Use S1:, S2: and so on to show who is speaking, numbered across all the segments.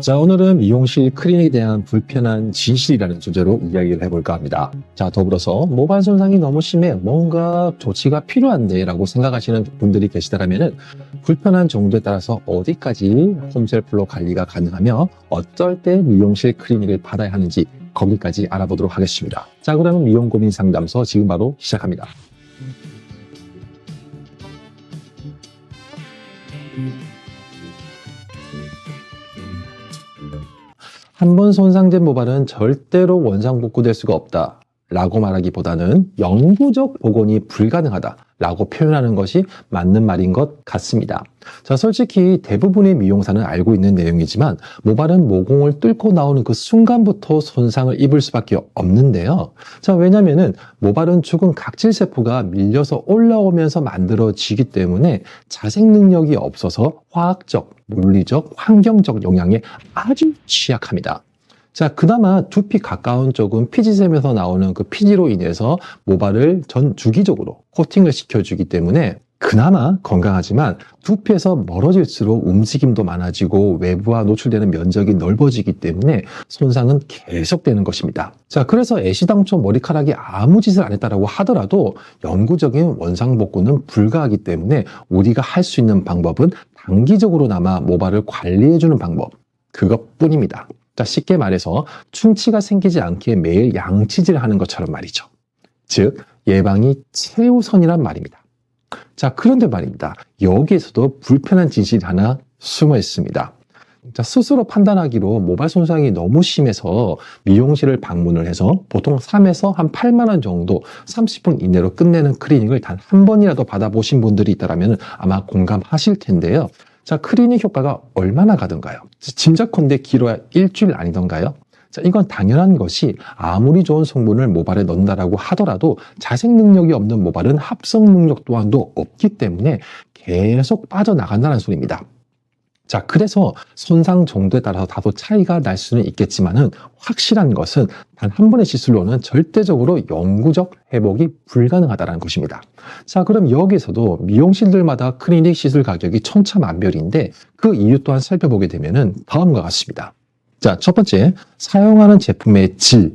S1: 자, 오늘은 미용실 클리닉에 대한 불편한 진실이라는 주제로 이야기를 해볼까 합니다. 자, 더불어서 모발 손상이 너무 심해 뭔가 조치가 필요한데 라고 생각하시는 분들이 계시다면 불편한 정도에 따라서 어디까지 홈셀프로 관리가 가능하며 어떨 때 미용실 클리닉을 받아야 하는지 거기까지 알아보도록 하겠습니다. 자, 그러면 미용 고민 상담소 지금 바로 시작합니다. 한 번 손상된 모발은 절대로 원상복구될 수가 없다 라고 말하기보다는 영구적 복원이 불가능하다 라고 표현하는 것이 맞는 말인 것 같습니다. 자, 솔직히 대부분의 미용사는 알고 있는 내용이지만 모발은 모공을 뚫고 나오는 그 순간부터 손상을 입을 수밖에 없는데요. 자, 왜냐면은 모발은 죽은 각질세포가 밀려서 올라오면서 만들어지기 때문에 자생 능력이 없어서 화학적, 물리적, 환경적 영향에 아주 취약합니다. 자, 그나마 두피 가까운 쪽은 피지샘에서 나오는 그 피지로 인해서 모발을 전 주기적으로 코팅을 시켜주기 때문에 그나마 건강하지만 두피에서 멀어질수록 움직임도 많아지고 외부와 노출되는 면적이 넓어지기 때문에 손상은 계속되는 것입니다. 자, 그래서 애시당초 머리카락이 아무 짓을 안 했다라고 하더라도 영구적인 원상복구는 불가하기 때문에 우리가 할 수 있는 방법은 단기적으로나마 모발을 관리해주는 방법, 그것뿐입니다. 자, 쉽게 말해서 충치가 생기지 않게 매일 양치질을 하는 것처럼 말이죠. 즉, 예방이 최우선이란 말입니다. 자, 그런데 말입니다. 여기에서도 불편한 진실이 하나 숨어 있습니다. 자, 스스로 판단하기로 모발 손상이 너무 심해서 미용실을 방문을 해서 보통 3에서 한 8만 원 정도 30분 이내로 끝내는 클리닉을 단 한 번이라도 받아보신 분들이 있다면 아마 공감하실 텐데요. 자, 클리닉 효과가 얼마나 가던가요? 짐작컨대 길어야 일주일 아니던가요? 자, 이건 당연한 것이 아무리 좋은 성분을 모발에 넣는다라고 하더라도 자생 능력이 없는 모발은 합성 능력 또한도 없기 때문에 계속 빠져나간다는 소리입니다. 자, 그래서 손상 정도에 따라서 다소 차이가 날 수는 있겠지만은 확실한 것은 단 한 번의 시술로는 절대적으로 영구적 회복이 불가능하다는 것입니다. 자, 그럼 여기서도 미용실들마다 클리닉 시술 가격이 천차만별인데 그 이유 또한 살펴보게 되면은 다음과 같습니다. 자, 첫 번째, 사용하는 제품의 질.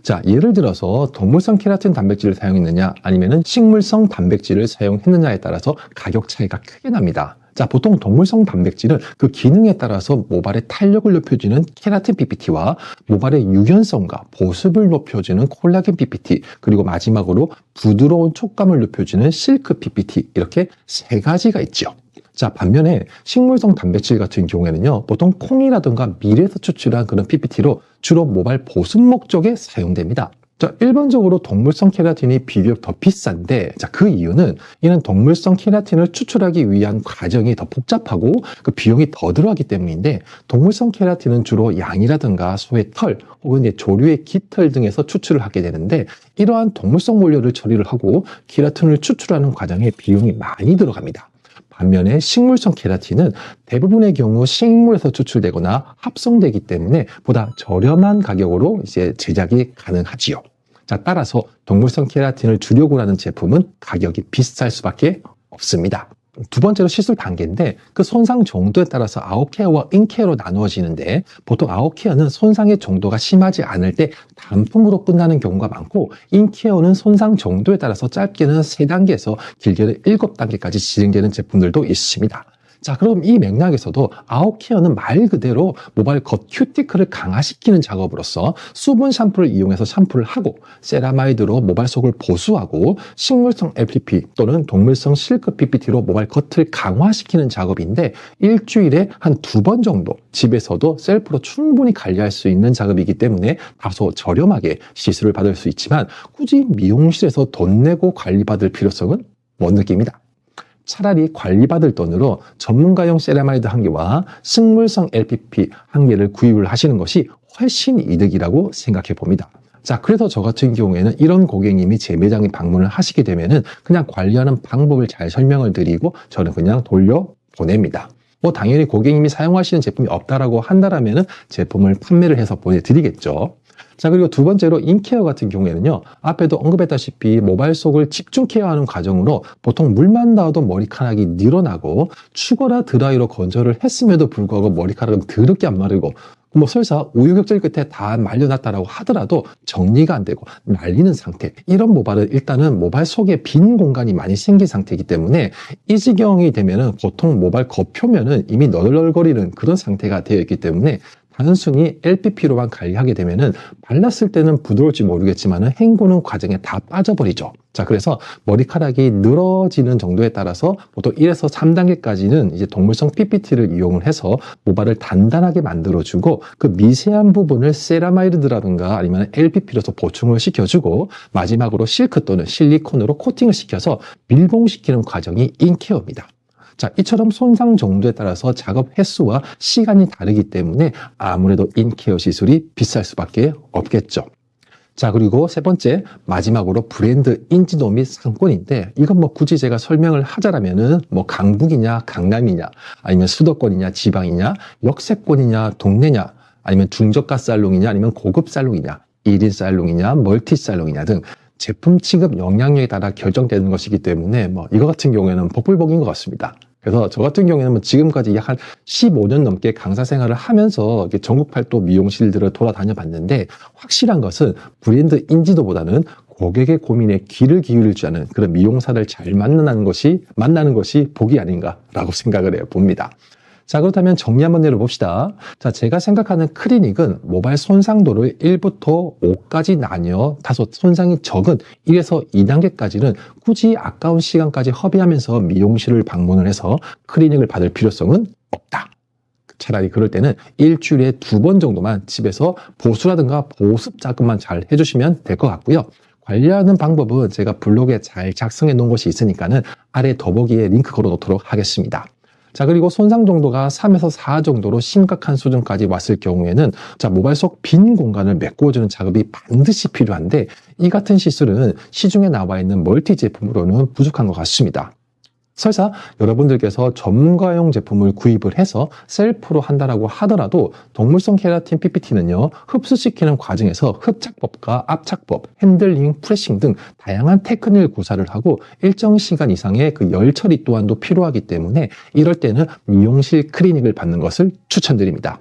S1: 자, 예를 들어서 동물성 케라틴 단백질을 사용했느냐 아니면은 식물성 단백질을 사용했느냐에 따라서 가격 차이가 크게 납니다. 자, 보통 동물성 단백질은 그 기능에 따라서 모발의 탄력을 높여주는 케라틴 PPT와 모발의 유연성과 보습을 높여주는 콜라겐 PPT, 그리고 마지막으로 부드러운 촉감을 높여주는 실크 PPT, 이렇게 세 가지가 있죠. 자, 반면에 식물성 단백질 같은 경우에는요, 보통 콩이라든가 밀에서 추출한 그런 PPT로 주로 모발 보습 목적에 사용됩니다. 자, 일반적으로 동물성 케라틴이 비교적 더 비싼데, 자, 그 이유는 이는 동물성 케라틴을 추출하기 위한 과정이 더 복잡하고 그 비용이 더 들어가기 때문인데, 동물성 케라틴은 주로 양이라든가 소의 털 혹은 조류의 깃털 등에서 추출을 하게 되는데, 이러한 동물성 원료를 처리를 하고 케라틴을 추출하는 과정에 비용이 많이 들어갑니다. 반면에 식물성 케라틴은 대부분의 경우 식물에서 추출되거나 합성되기 때문에 보다 저렴한 가격으로 이제 제작이 가능하지요. 자, 따라서 동물성 케라틴을 주려고 하는 제품은 가격이 비쌀 수밖에 없습니다. 두 번째로 시술 단계인데 그 손상 정도에 따라서 아웃케어와 인케어로 나누어지는데 보통 아웃케어는 손상의 정도가 심하지 않을 때 단품으로 끝나는 경우가 많고 인케어는 손상 정도에 따라서 짧게는 3단계에서 길게는 7단계까지 진행되는 제품들도 있습니다. 자, 그럼 이 맥락에서도 아웃케어는 말 그대로 모발 겉 큐티클을 강화시키는 작업으로서 수분 샴푸를 이용해서 샴푸를 하고 세라마이드로 모발 속을 보수하고 식물성 LPP 또는 동물성 실크 PPT로 모발 겉을 강화시키는 작업인데 일주일에 한 2번 정도 집에서도 셀프로 충분히 관리할 수 있는 작업이기 때문에 다소 저렴하게 시술을 받을 수 있지만 굳이 미용실에서 돈 내고 관리받을 필요성은 못 느낍니다. 차라리 관리받을 돈으로 전문가용 세라마이드 1개와 식물성 LPP 1개를 구입을 하시는 것이 훨씬 이득이라고 생각해 봅니다. 자, 그래서 저 같은 경우에는 이런 고객님이 제 매장에 방문을 하시게 되면은 그냥 관리하는 방법을 잘 설명을 드리고 저는 그냥 돌려보냅니다. 뭐 당연히 고객님이 사용하시는 제품이 없다라고 한다라면은 제품을 판매를 해서 보내드리겠죠. 자, 그리고 두 번째로 인케어 같은 경우에는요, 앞에도 언급했다시피 모발 속을 집중 케어하는 과정으로 보통 물만 닿아도 머리카락이 늘어나고 추가로 드라이로 건조를 했음에도 불구하고 머리카락은 더럽게 안 마르고 뭐 설사 우유격절 끝에 다 말려놨다라고 하더라도 정리가 안 되고 말리는 상태. 이런 모발은 일단은 모발 속에 빈 공간이 많이 생긴 상태이기 때문에 이 지경이 되면은 보통 모발 겉표면은 이미 너덜너덜거리는 그런 상태가 되어 있기 때문에 단순히 LPP로만 관리하게 되면은 발랐을 때는 부드러울지 모르겠지만은 헹구는 과정에 다 빠져버리죠. 자, 그래서 머리카락이 늘어지는 정도에 따라서 보통 1에서 3단계까지는 이제 동물성 PPT를 이용을 해서 모발을 단단하게 만들어주고 그 미세한 부분을 세라마이드라든가 아니면 LPP로서 보충을 시켜주고 마지막으로 실크 또는 실리콘으로 코팅을 시켜서 밀봉시키는 과정이 인케어입니다. 자, 이처럼 손상 정도에 따라서 작업 횟수와 시간이 다르기 때문에 아무래도 인케어 시술이 비쌀 수밖에 없겠죠. 자, 그리고 세 번째, 마지막으로 브랜드 인지도 및 상권인데, 이건 뭐 굳이 제가 설명을 하자라면은 뭐 강북이냐, 강남이냐, 아니면 수도권이냐, 지방이냐, 역세권이냐, 동네냐, 아니면 중저가 살롱이냐, 아니면 고급 살롱이냐, 1인 살롱이냐, 멀티 살롱이냐 등 제품 취급 영향력에 따라 결정되는 것이기 때문에 뭐 이거 같은 경우에는 복불복인 것 같습니다. 그래서 저 같은 경우에는 뭐 지금까지 약 한 15년 넘게 강사 생활을 하면서 전국 팔도 미용실들을 돌아다녀 봤는데 확실한 것은 브랜드 인지도보다는 고객의 고민에 귀를 기울일 줄 아는 그런 미용사를 잘 만나는 것이 복이 아닌가라고 생각을 해봅니다. 자, 그렇다면 정리 한번 내려봅시다. 자, 제가 생각하는 클리닉은 모발 손상도를 1부터 5까지 나뉘어 다소 손상이 적은 1에서 2단계까지는 굳이 아까운 시간까지 허비하면서 미용실을 방문을 해서 클리닉을 받을 필요성은 없다. 차라리 그럴 때는 일주일에 2번 정도만 집에서 보수라든가 보습 작업만 잘 해주시면 될 것 같고요. 관리하는 방법은 제가 블로그에 잘 작성해 놓은 것이 있으니까는 아래 더보기에 링크 걸어 놓도록 하겠습니다. 자, 그리고 손상 정도가 3에서 4 정도로 심각한 수준까지 왔을 경우에는 자, 모발 속 빈 공간을 메꾸어주는 작업이 반드시 필요한데 이 같은 시술은 시중에 나와 있는 멀티 제품으로는 부족한 것 같습니다. 설사 여러분들께서 전문가용 제품을 구입을 해서 셀프로 한다라고 하더라도 동물성 케라틴 PPT는요, 흡수시키는 과정에서 흡착법과 압착법, 핸들링, 프레싱 등 다양한 테크닉을 구사를 하고 일정 시간 이상의 그 열 처리 또한도 필요하기 때문에 이럴 때는 미용실 클리닉을 받는 것을 추천드립니다.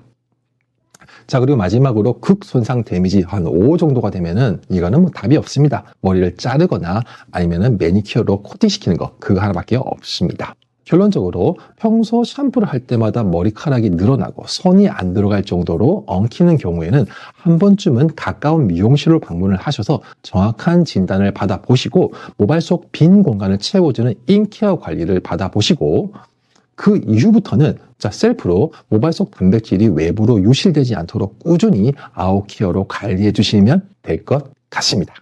S1: 자, 그리고 마지막으로 극손상 데미지 한 5 정도가 되면은 이거는 뭐 답이 없습니다. 머리를 자르거나 아니면은 매니큐어로 코팅시키는 거, 그거 하나밖에 없습니다. 결론적으로 평소 샴푸를 할 때마다 머리카락이 늘어나고 손이 안 들어갈 정도로 엉키는 경우에는 한 번쯤은 가까운 미용실로 방문을 하셔서 정확한 진단을 받아보시고 모발 속 빈 공간을 채워주는 인케어 관리를 받아보시고 그 이후부터는 셀프로 모발 속 단백질이 외부로 유실되지 않도록 꾸준히 아웃케어로 관리해 주시면 될 것 같습니다.